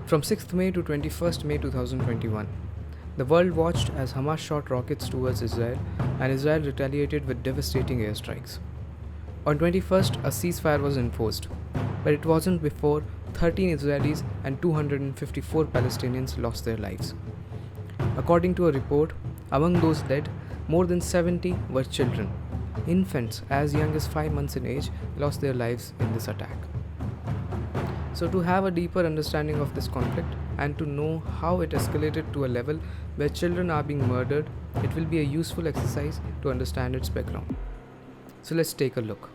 From 6th May to 21st May 2021, the world watched as Hamas shot rockets towards Israel and Israel retaliated with devastating airstrikes. On 21st, a ceasefire was enforced, but it wasn't before 13 Israelis and 254 Palestinians lost their lives. According to a report, among those dead, more than 70 were children. Infants as young as 5 months in age lost their lives in this attack. So to have a deeper understanding of this conflict and to know how it escalated to a level where children are being murdered, it will be a useful exercise to understand its background. So let's take a look.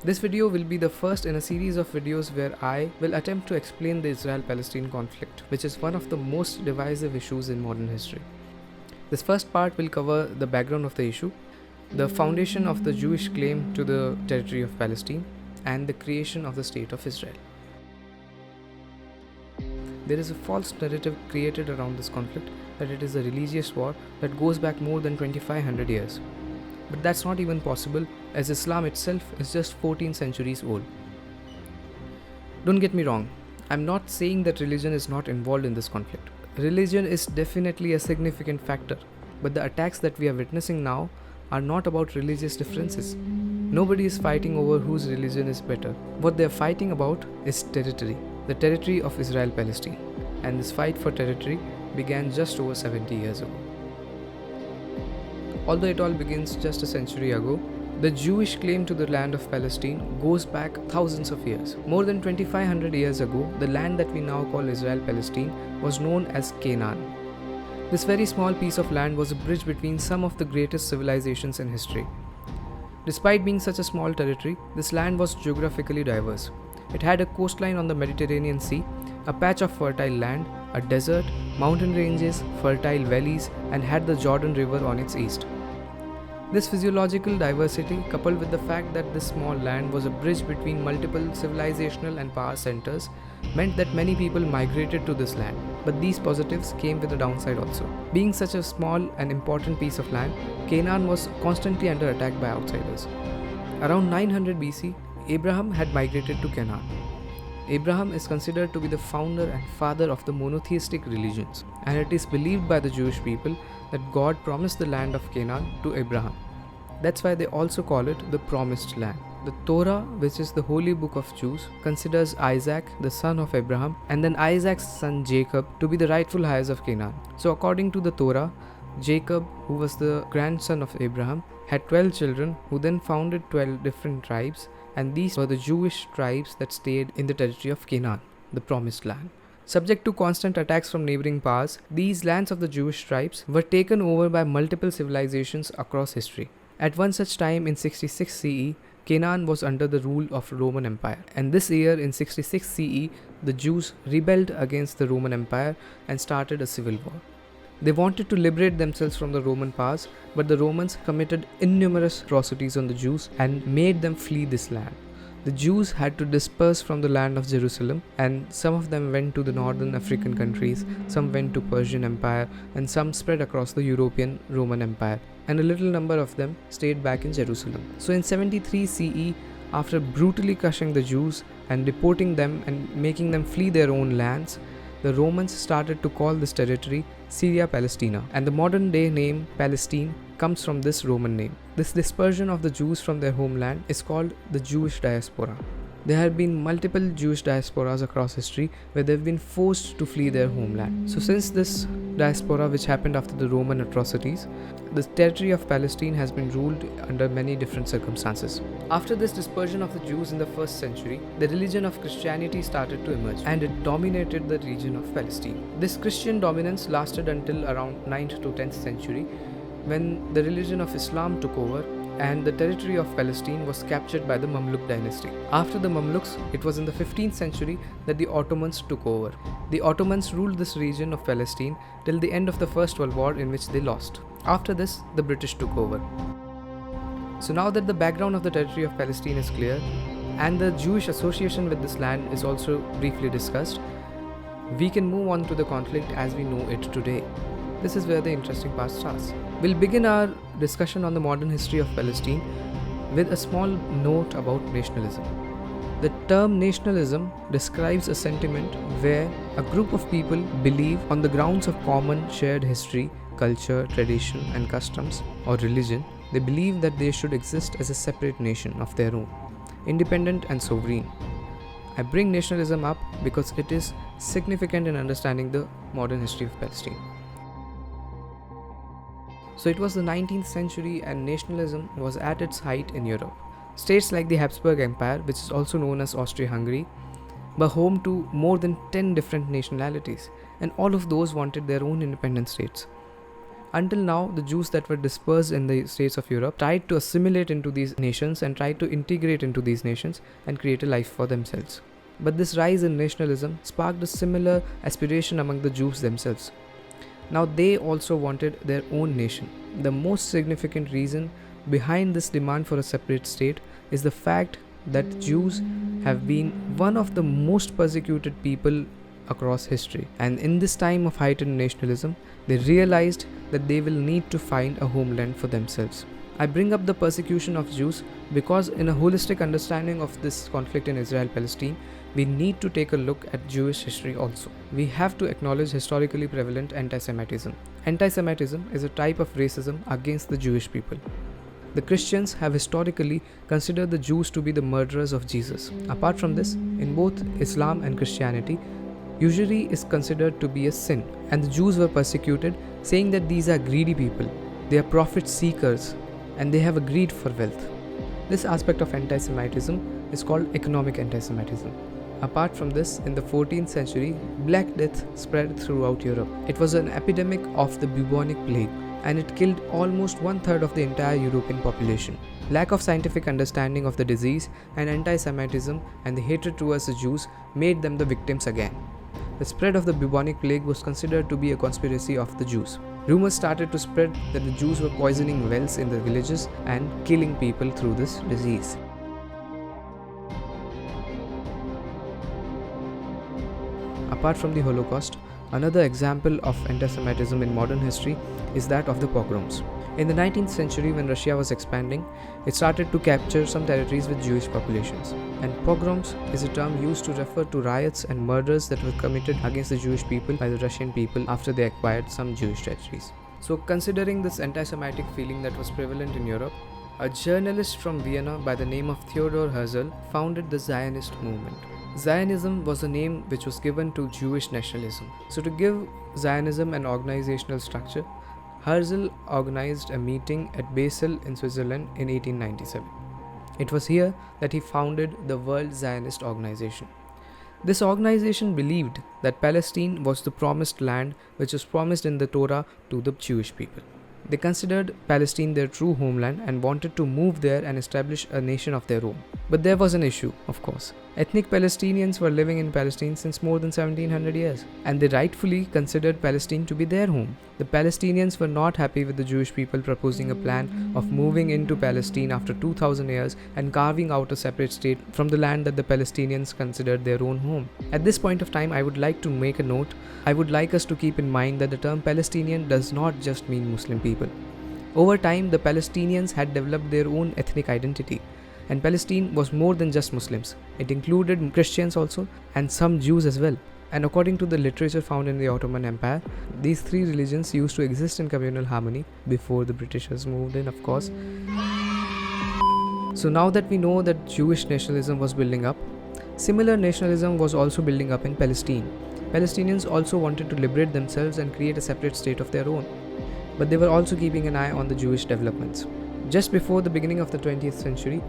This video will be the first in a series of videos where I will attempt to explain the Israel-Palestine conflict, which is one of the most divisive issues in modern history. This first part will cover the background of the issue, the foundation of the Jewish claim to the territory of Palestine, and the creation of the State of Israel. There is a false narrative created around this conflict that it is a religious war that goes back more than 2500 years. But that's not even possible, as Islam itself is just 14 centuries old. Don't get me wrong, I'm not saying that religion is not involved in this conflict. Religion is definitely a significant factor, but the attacks that we are witnessing now are not about religious differences. Nobody is fighting over whose religion is better. What they are fighting about is territory, the territory of Israel-Palestine. And this fight for territory began just over 70 years ago. Although it all begins just a century ago, the Jewish claim to the land of Palestine goes back thousands of years. More than 2500 years ago, the land that we now call Israel-Palestine was known as Canaan. This very small piece of land was a bridge between some of the greatest civilizations in history. Despite being such a small territory, this land was geographically diverse. It had a coastline on the Mediterranean Sea, a patch of fertile land, a desert, mountain ranges, fertile valleys, and had the Jordan River on its east. This physiological diversity, coupled with the fact that this small land was a bridge between multiple civilizational and power centers, meant that many people migrated to this land. But these positives came with a downside also. Being such a small and important piece of land, Canaan was constantly under attack by outsiders. Around 900 BC, Abraham had migrated to Canaan. Abraham is considered to be the founder and father of the monotheistic religions, and it is believed by the Jewish people that God promised the land of Canaan to Abraham. That's why they also call it the Promised Land. The Torah, which is the holy book of Jews, considers Isaac, the son of Abraham, and then Isaac's son Jacob to be the rightful heirs of Canaan. So according to the Torah, Jacob, who was the grandson of Abraham, had 12 children who then founded 12 different tribes, and these were the Jewish tribes that stayed in the territory of Canaan, the Promised Land. Subject to constant attacks from neighboring powers, these lands of the Jewish tribes were taken over by multiple civilizations across history. At one such time in 66 CE, Canaan was under the rule of Roman Empire, and this year in 66 CE, the Jews rebelled against the Roman Empire and started a civil war. They wanted to liberate themselves from the Roman powers, but the Romans committed innumerous atrocities on the Jews and made them flee this land. The Jews had to disperse from the land of Jerusalem, and some of them went to the northern African countries, some went to Persian Empire, and some spread across the European Roman Empire, and a little number of them stayed back in Jerusalem. So in 73 CE, after brutally crushing the Jews and deporting them and making them flee their own lands, the Romans started to call this territory Syria-Palestina, and the modern day name Palestine comes from this Roman name. This dispersion of the Jews from their homeland is called the Jewish diaspora. There have been multiple Jewish diasporas across history where they've been forced to flee their homeland. So since this diaspora, which happened after the Roman atrocities, the territory of Palestine has been ruled under many different circumstances. After this dispersion of the Jews in the 1st century, the religion of Christianity started to emerge, and it dominated the region of Palestine. This Christian dominance lasted until around 9th to 10th century, when the religion of Islam took over and the territory of Palestine was captured by the Mamluk dynasty. After the Mamluks, it was in the 15th century that the Ottomans took over. The Ottomans ruled this region of Palestine till the end of the First World War, in which they lost. After this, the British took over. So now that the background of the territory of Palestine is clear, and the Jewish association with this land is also briefly discussed, we can move on to the conflict as we know it today. This is where the interesting part starts. We'll begin our discussion on the modern history of Palestine with a small note about nationalism. The term nationalism describes a sentiment where a group of people believe, on the grounds of common shared history, culture, tradition, and customs, or religion, they believe that they should exist as a separate nation of their own, independent and sovereign. I bring nationalism up because it is significant in understanding the modern history of Palestine. So it was the 19th century and nationalism was at its height in Europe. States like the Habsburg Empire, which is also known as Austria-Hungary, were home to more than 10 different nationalities, and all of those wanted their own independent states. Until now, the Jews that were dispersed in the states of Europe tried to assimilate into these nations and tried to integrate into these nations and create a life for themselves. But this rise in nationalism sparked a similar aspiration among the Jews themselves. Now they also wanted their own nation. The most significant reason behind this demand for a separate state is the fact that Jews have been one of the most persecuted people across history, and in this time of heightened nationalism, they realized that they will need to find a homeland for themselves. I bring up the persecution of Jews because in a holistic understanding of this conflict in Israel-Palestine, we need to take a look at Jewish history also. We have to acknowledge historically prevalent anti-Semitism. Anti-Semitism is a type of racism against the Jewish people. The Christians have historically considered the Jews to be the murderers of Jesus. Apart from this, in both Islam and Christianity, usury is considered to be a sin, and the Jews were persecuted, saying that these are greedy people, they are profit seekers, and they have a greed for wealth. This aspect of anti-Semitism is called economic anti-Semitism. Apart from this, in the 14th century, Black Death spread throughout Europe. It was an epidemic of the bubonic plague, and it killed almost 1/3 of the entire European population. Lack of scientific understanding of the disease and anti-Semitism and the hatred towards the Jews made them the victims again. The spread of the bubonic plague was considered to be a conspiracy of the Jews. Rumors started to spread that the Jews were poisoning wells in the villages and killing people through this disease. Apart from the Holocaust, another example of anti-Semitism in modern history is that of the pogroms. In the 19th century, when Russia was expanding, it started to capture some territories with Jewish populations. And pogroms is a term used to refer to riots and murders that were committed against the Jewish people by the Russian people after they acquired some Jewish territories. So considering this anti-Semitic feeling that was prevalent in Europe, a journalist from Vienna by the name of Theodor Herzl founded the Zionist movement. Zionism was a name which was given to Jewish nationalism. So to give Zionism an organizational structure, Herzl organized a meeting at Basel in Switzerland in 1897. It was here that he founded the World Zionist Organization. This organization believed that Palestine was the promised land which was promised in the Torah to the Jewish people. They considered Palestine their true homeland and wanted to move there and establish a nation of their own. But there was an issue, of course. Ethnic Palestinians were living in Palestine since more than 1700 years, and they rightfully considered Palestine to be their home. The Palestinians were not happy with the Jewish people proposing a plan of moving into Palestine after 2000 years and carving out a separate state from the land that the Palestinians considered their own home. At this point of time, I would like to make a note. I would like us to keep in mind that the term Palestinian does not just mean Muslim people. Over time, the Palestinians had developed their own ethnic identity. And Palestine was more than just Muslims. It included Christians also and some Jews as well. And according to the literature found in the Ottoman Empire, these three religions used to exist in communal harmony before the Britishers moved in, of course. So now that we know that Jewish nationalism was building up, similar nationalism was also building up in Palestine. Palestinians also wanted to liberate themselves and create a separate state of their own. But they were also keeping an eye on the Jewish developments. Just before the beginning of the 20th century,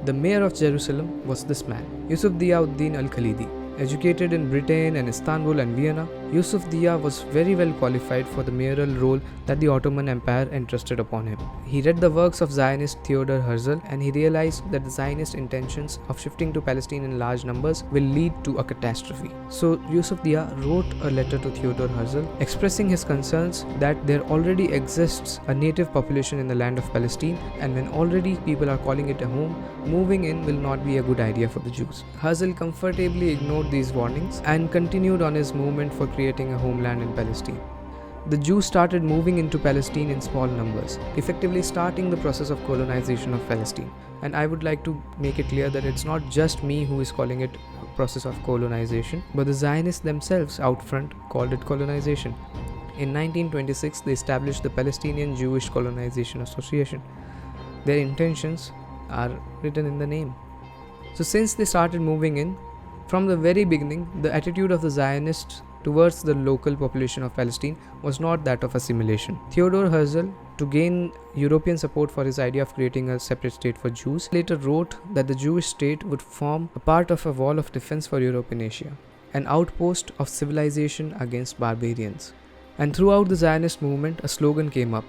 the mayor of Jerusalem was this man, Yusuf Diya-ud-Din al-Khalidi. Educated in Britain and Istanbul and Vienna, Yusuf Diya was very well qualified for the mayoral role that the Ottoman Empire entrusted upon him. He read the works of Zionist Theodor Herzl and he realized that the Zionist intentions of shifting to Palestine in large numbers will lead to a catastrophe. So Yusuf Diya wrote a letter to Theodor Herzl expressing his concerns that there already exists a native population in the land of Palestine, and when already people are calling it a home, moving in will not be a good idea for the Jews. Herzl comfortably ignored these warnings and continued on his movement for creating a homeland in Palestine. the Jews started moving into Palestine in small numbers, effectively starting the process of colonization of Palestine. And I would like to make it clear that it's not just me who is calling it a process of colonization, but the Zionists themselves out front called it colonization. In 1926, they established the Palestinian Jewish Colonization Association. Their intentions are written in the name. So since they started moving in, from the very beginning, the attitude of the Zionists towards the local population of Palestine was not that of assimilation. Theodor Herzl, to gain European support for his idea of creating a separate state for Jews, later wrote that the Jewish state would form a part of a wall of defense for Europe and Asia, an outpost of civilization against barbarians. And throughout the Zionist movement, a slogan came up.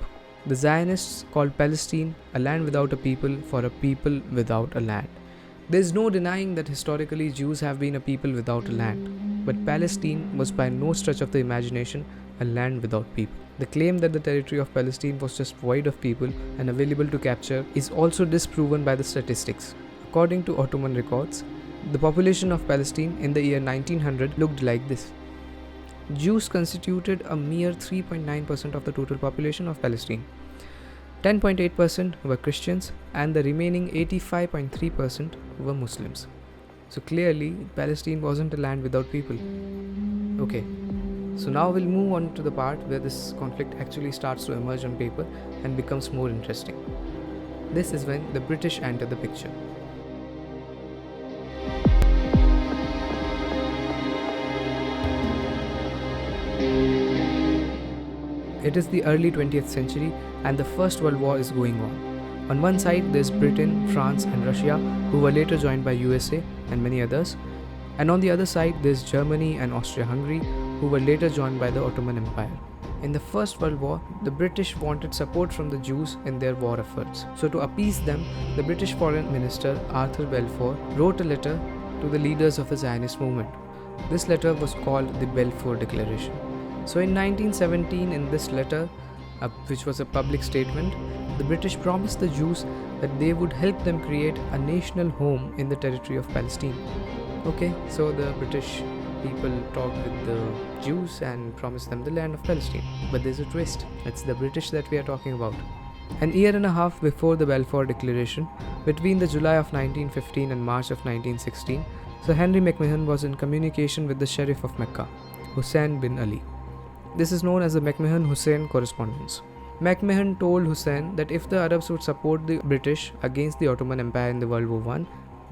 The Zionists called Palestine a land without a people for a people without a land. There is no denying that historically Jews have been a people without a land, but Palestine was by no stretch of the imagination a land without people. The claim that the territory of Palestine was just void of people and available to capture is also disproven by the statistics. According to Ottoman records, the population of Palestine in the year 1900 looked like this. Jews constituted a mere 3.9% of the total population of Palestine. 10.8% were Christians and the remaining 85.3% were Muslims. So clearly, Palestine wasn't a land without people. Okay, so now we'll move on to the part where this conflict actually starts to emerge on paper and becomes more interesting. This is when the British enter the picture. It is the early 20th century and the First World War is going on. On one side there's Britain, France and Russia, who were later joined by USA and many others. And on the other side there's Germany and Austria-Hungary, who were later joined by the Ottoman Empire. In the First World War, the British wanted support from the Jews in their war efforts. So to appease them, the British Foreign Minister Arthur Balfour wrote a letter to the leaders of the Zionist movement. This letter was called the Balfour Declaration. So in 1917, in this letter, which was a public statement, the British promised the Jews that they would help them create a national home in the territory of Palestine. Okay, so the British people talked with the Jews and promised them the land of Palestine. But there's a twist. It's the British that we are talking about. An year and a half before the Balfour Declaration, between the July of 1915 and March of 1916, Sir Henry McMahon was in communication with the Sheriff of Mecca, Hussein bin Ali. This is known as the McMahon-Hussein correspondence. McMahon told Hussein that if the Arabs would support the British against the Ottoman Empire in the World War I,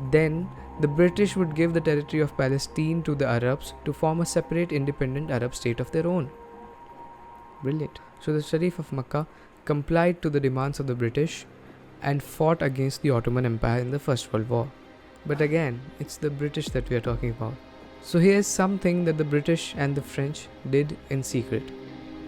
then the British would give the territory of Palestine to the Arabs to form a separate independent Arab state of their own. Brilliant. So the Sharif of Makkah complied to the demands of the British and fought against the Ottoman Empire in the First World War. But again, it's the British that we are talking about. So here's something that the British and the French did in secret.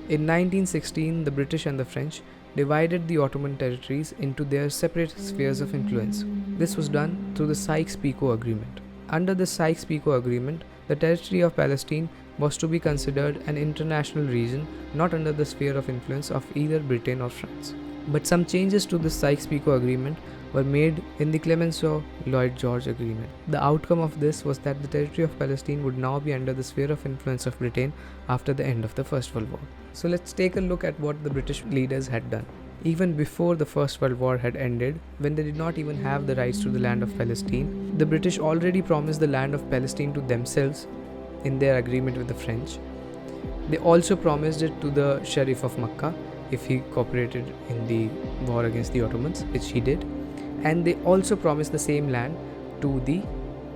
In 1916, the British and the French divided the Ottoman territories into their separate spheres of influence. This was done through the Sykes-Picot Agreement. Under the Sykes-Picot Agreement, the territory of Palestine was to be considered an international region not under the sphere of influence of either Britain or France. But some changes to the Sykes-Picot Agreement were made in the Clemenceau-Lloyd-George Agreement. The outcome of this was that the territory of Palestine would now be under the sphere of influence of Britain after the end of the First World War. So let's take a look at what the British leaders had done. Even before the First World War had ended, when they did not even have the rights to the land of Palestine, the British already promised the land of Palestine to themselves in their agreement with the French. They also promised it to the Sharif of Makkah if he cooperated in the war against the Ottomans, which he did. And they also promised the same land to the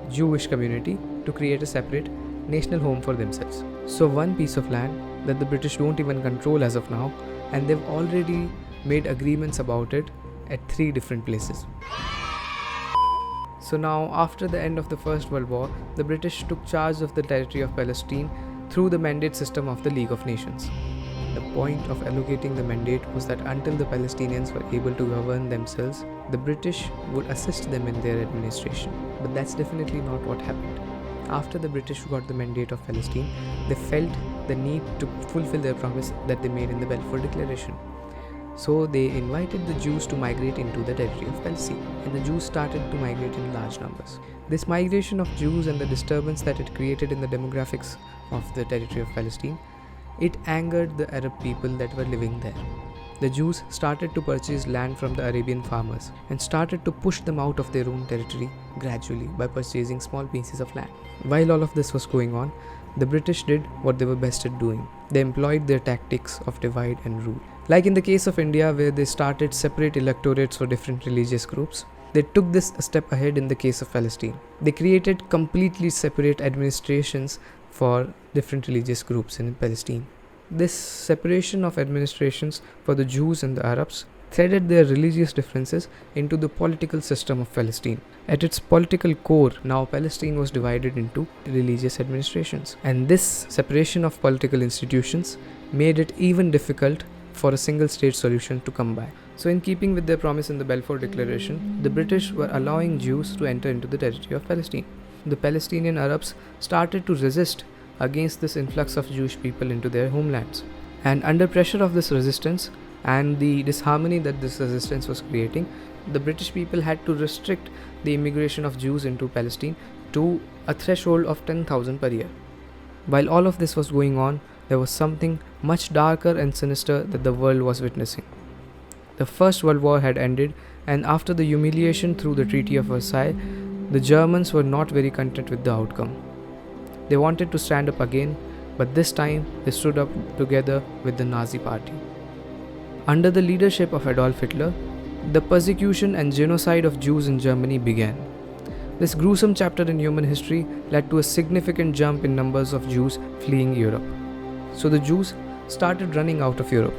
Jewish community to create a separate national home for themselves. So one piece of land that the British don't even control as of now, and they've already made agreements about it at 3 different places. So now, after the end of the First World War, the British took charge of the territory of Palestine through the mandate system of the League of Nations. The point of allocating the mandate was that until the Palestinians were able to govern themselves, the British would assist them in their administration. But that's definitely not what happened. After the British got the mandate of Palestine, they felt the need to fulfill their promise that they made in the Balfour Declaration. So they invited the Jews to migrate into the territory of Palestine, and the Jews started to migrate in large numbers. This migration of Jews and the disturbance that it created in the demographics of the territory of Palestine It angered the Arab people that were living there. The Jews started to purchase land from the Arabian farmers and started to push them out of their own territory gradually by purchasing small pieces of land. While all of this was going on, the British did what they were best at doing. They employed their tactics of divide and rule. Like in the case of India, where they started separate electorates for different religious groups, they took this a step ahead in the case of Palestine. They created completely separate administrations for different religious groups in Palestine. This separation of administrations for the Jews and the Arabs threaded their religious differences into the political system of Palestine. At its political core, now Palestine was divided into religious administrations. And this separation of political institutions made it even difficult for a single state solution to come by. So in keeping with their promise in the Balfour Declaration, the British were allowing Jews to enter into the territory of Palestine. The Palestinian Arabs started to resist against this influx of Jewish people into their homelands. And under pressure of this resistance and the disharmony that this resistance was creating, the British people had to restrict the immigration of Jews into Palestine to a threshold of 10,000 per year. While all of this was going on, there was something much darker and sinister that the world was witnessing. The First World War had ended, and after the humiliation through the Treaty of Versailles, the Germans were not very content with the outcome. They wanted to stand up again, but this time they stood up together with the Nazi Party. Under the leadership of Adolf Hitler, the persecution and genocide of Jews in Germany began. This gruesome chapter in human history led to a significant jump in numbers of Jews fleeing Europe. So the Jews started running out of Europe.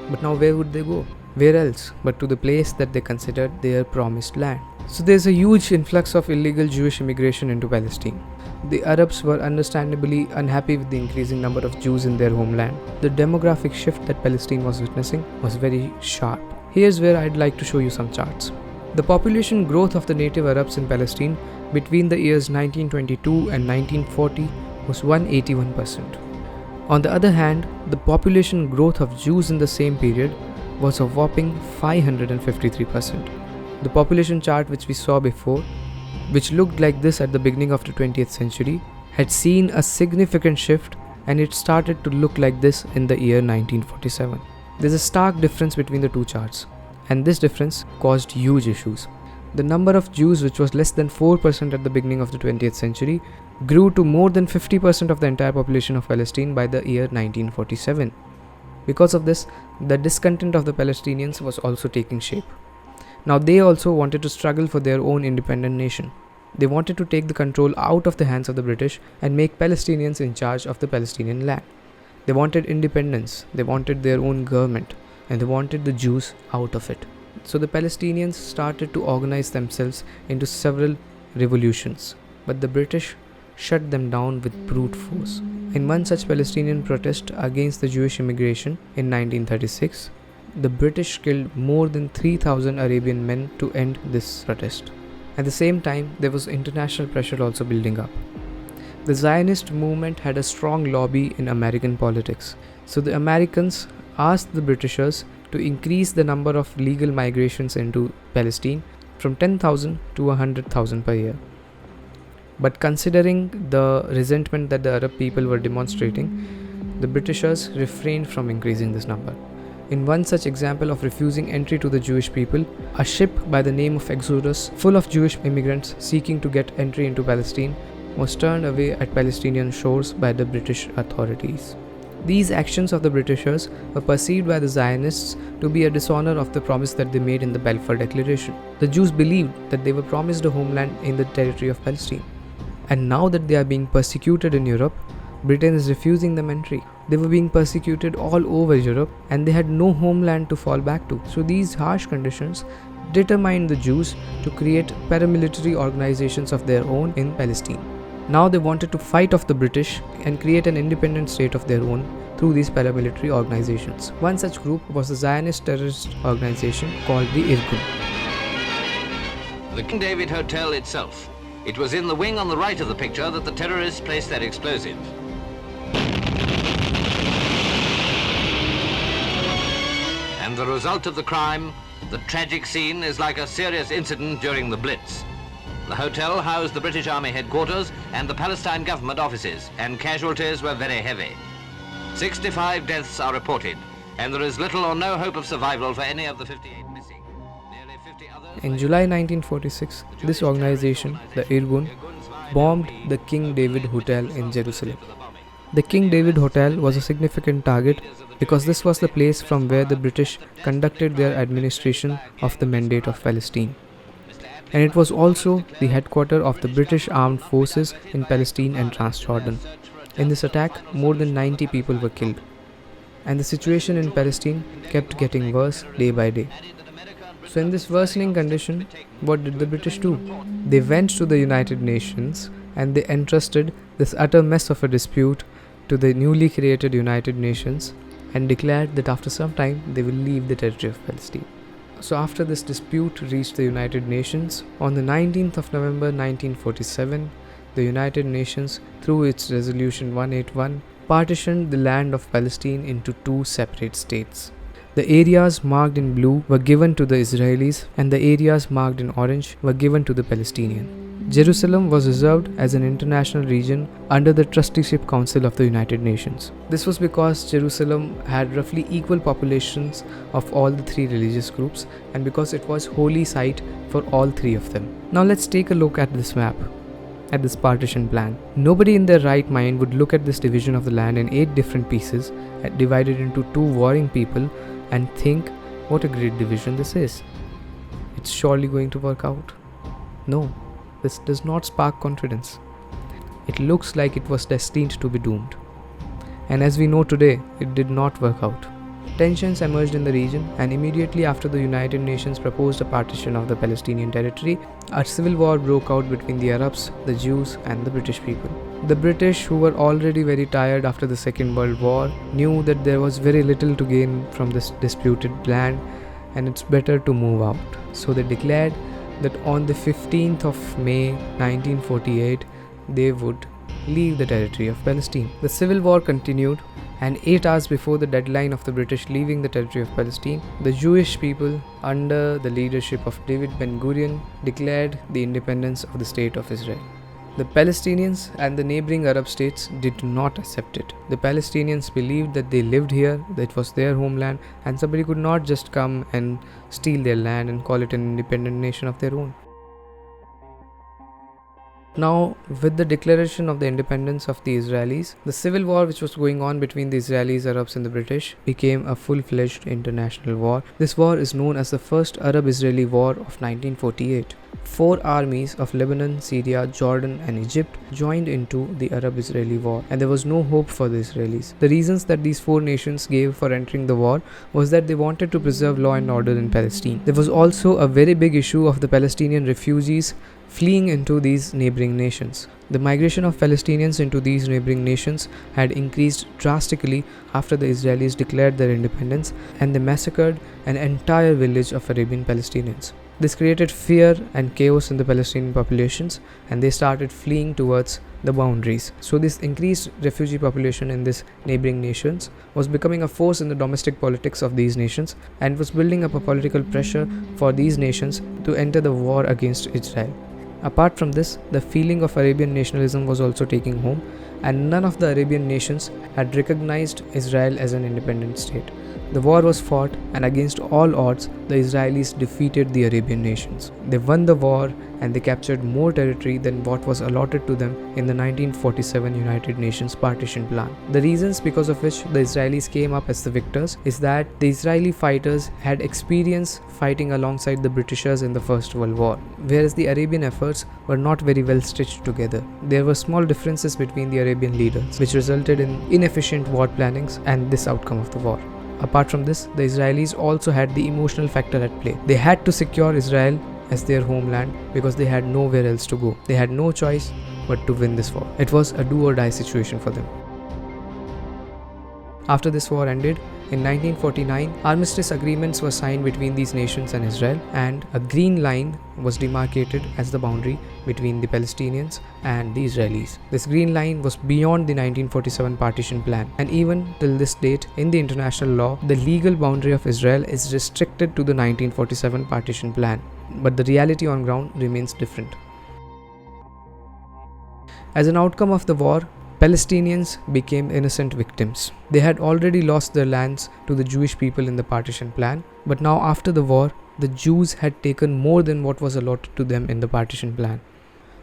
But now where would they go? Where else but to the place that they considered their promised land? So there's a huge influx of illegal Jewish immigration into Palestine. The Arabs were understandably unhappy with the increasing number of Jews in their homeland. The demographic shift that Palestine was witnessing was very sharp. Here's where I'd like to show you some charts. The population growth of the native Arabs in Palestine between the years 1922 and 1940 was 181%. On the other hand, the population growth of Jews in the same period was a whopping 553%. The population chart which we saw before, which looked like this at the beginning of the 20th century, had seen a significant shift, and it started to look like this in the year 1947. There's a stark difference between the two charts, and this difference caused huge issues. The number of Jews, which was less than 4% at the beginning of the 20th century, grew to more than 50% of the entire population of Palestine by the year 1947. Because of this, the discontent of the Palestinians was also taking shape. Now they also wanted to struggle for their own independent nation. They wanted to take the control out of the hands of the British and make Palestinians in charge of the Palestinian land. They wanted independence, they wanted their own government, and they wanted the Jews out of it. So the Palestinians started to organize themselves into several revolutions, but the British shut them down with brute force. In one such Palestinian protest against the Jewish immigration in 1936, the British killed more than 3,000 Arabian men to end this protest. At the same time, there was international pressure also building up. The Zionist movement had a strong lobby in American politics, so the Americans asked the Britishers to increase the number of legal migrations into Palestine from 10,000 to 100,000 per year. But considering the resentment that the Arab people were demonstrating, the Britishers refrained from increasing this number. In one such example of refusing entry to the Jewish people, a ship by the name of Exodus, full of Jewish immigrants seeking to get entry into Palestine, was turned away at Palestinian shores by the British authorities. These actions of the Britishers were perceived by the Zionists to be a dishonor of the promise that they made in the Balfour Declaration. The Jews believed that they were promised a homeland in the territory of Palestine. And now that they are being persecuted in Europe, Britain is refusing them entry. They were being persecuted all over Europe and they had no homeland to fall back to. So these harsh conditions determined the Jews to create paramilitary organizations of their own in Palestine. Now they wanted to fight off the British and create an independent state of their own through these paramilitary organizations. One such group was the Zionist terrorist organization called the Irgun. The King David Hotel itself. It was in the wing on the right of the picture that the terrorists placed their explosive. And the result of the crime, the tragic scene, is like a serious incident during the Blitz. The hotel housed the British Army headquarters and the Palestine government offices, and casualties were very heavy. 65 deaths are reported, and there is little or no hope of survival for any of the 58 missing. Nearly 50 others... In July 1946, this organization, the Irgun, bombed the King David Hotel in Jerusalem. The King David Hotel was a significant target because this was the place from where the British conducted their administration of the Mandate of Palestine. And it was also the headquarters of the British armed forces in Palestine and Transjordan. In this attack, more than 90 people were killed. And the situation in Palestine kept getting worse day by day. So in this worsening condition, what did the British do? They went to the United Nations and they entrusted this utter mess of a dispute to the newly created United Nations and declared that after some time they will leave the territory of Palestine. So after this dispute reached the United Nations, on the 19th of November 1947, the United Nations, through its Resolution 181, partitioned the land of Palestine into two separate states. The areas marked in blue were given to the Israelis and the areas marked in orange were given to the Palestinians. Jerusalem was reserved as an international region under the Trusteeship Council of the United Nations. This was because Jerusalem had roughly equal populations of all the three religious groups and because it was holy site for all three of them. Now let's take a look at this map, at this partition plan. Nobody in their right mind would look at this division of the land in 8 different pieces divided into 2 warring people and think, what a great division this is. It's surely going to work out. No. This does not spark confidence. It looks like it was destined to be doomed. And as we know today, it did not work out. Tensions emerged in the region, and immediately after the United Nations proposed a partition of the Palestinian territory, a civil war broke out between the Arabs, the Jews, and the British people. The British, who were already very tired after the Second World War, knew that there was very little to gain from this disputed land, and it's better to move out. So they declared that on the 15th of May 1948, they would leave the territory of Palestine. The civil war continued, and 8 hours before the deadline of the British leaving the territory of Palestine, the Jewish people, under the leadership of David Ben-Gurion, declared the independence of the State of Israel. The Palestinians and the neighboring Arab states did not accept it. The Palestinians believed that they lived here, that it was their homeland, and somebody could not just come and steal their land and call it an independent nation of their own. Now, with the declaration of the independence of the Israelis, the civil war which was going on between the Israelis, Arabs and the British became a full-fledged international war. This war is known as the First Arab-Israeli War of 1948. 4 armies of Lebanon, Syria, Jordan and Egypt joined into the Arab-Israeli War, and there was no hope for the Israelis. The reasons that these 4 nations gave for entering the war was that they wanted to preserve law and order in Palestine. There was also a very big issue of the Palestinian refugees fleeing into these neighboring nations. The migration of Palestinians into these neighboring nations had increased drastically after the Israelis declared their independence, and they massacred an entire village of Arabian Palestinians. This created fear and chaos in the Palestinian populations, and they started fleeing towards the boundaries. So this increased refugee population in these neighboring nations was becoming a force in the domestic politics of these nations, and was building up a political pressure for these nations to enter the war against Israel. Apart from this, the feeling of Arabian nationalism was also taking home, and none of the Arabian nations had recognized Israel as an independent state. The war was fought, and against all odds, the Israelis defeated the Arabian nations. They won the war, and they captured more territory than what was allotted to them in the 1947 United Nations partition plan. The reasons because of which the Israelis came up as the victors is that the Israeli fighters had experience fighting alongside the Britishers in the First World War, whereas the Arabian efforts were not very well stitched together. There were small differences between the Arabian leaders, which resulted in inefficient war plannings and this outcome of the war. Apart from this, the Israelis also had the emotional factor at play. They had to secure Israel as their homeland because they had nowhere else to go. They had no choice but to win this war. It was a do or die situation for them. After this war ended, in 1949, armistice agreements were signed between these nations and Israel, and a green line was demarcated as the boundary between the Palestinians and the Israelis. This green line was beyond the 1947 partition plan, and even till this date, in the international law, the legal boundary of Israel is restricted to the 1947 partition plan, but the reality on ground remains different. As an outcome of the war, Palestinians became innocent victims. They had already lost their lands to the Jewish people in the partition plan, but now after the war, the Jews had taken more than what was allotted to them in the partition plan.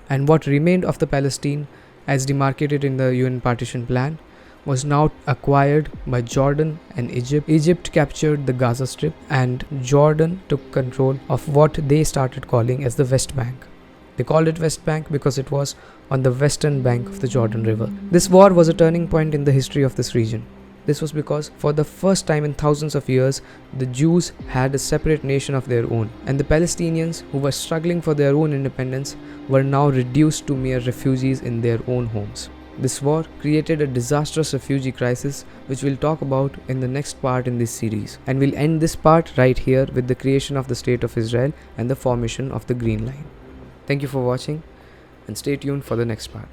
And what remained of the Palestine, as demarcated in the UN partition plan, was now acquired by Jordan and Egypt. Egypt captured the Gaza Strip, and Jordan took control of what they started calling as the West Bank. They called it West Bank because it was on the western bank of the Jordan River. This war was a turning point in the history of this region. This was because for the first time in thousands of years, the Jews had a separate nation of their own, and the Palestinians, who were struggling for their own independence, were now reduced to mere refugees in their own homes. This war created a disastrous refugee crisis, which we'll talk about in the next part in this series. And we'll end this part right here with the creation of the State of Israel and the formation of the Green Line. Thank you for watching, and stay tuned for the next part.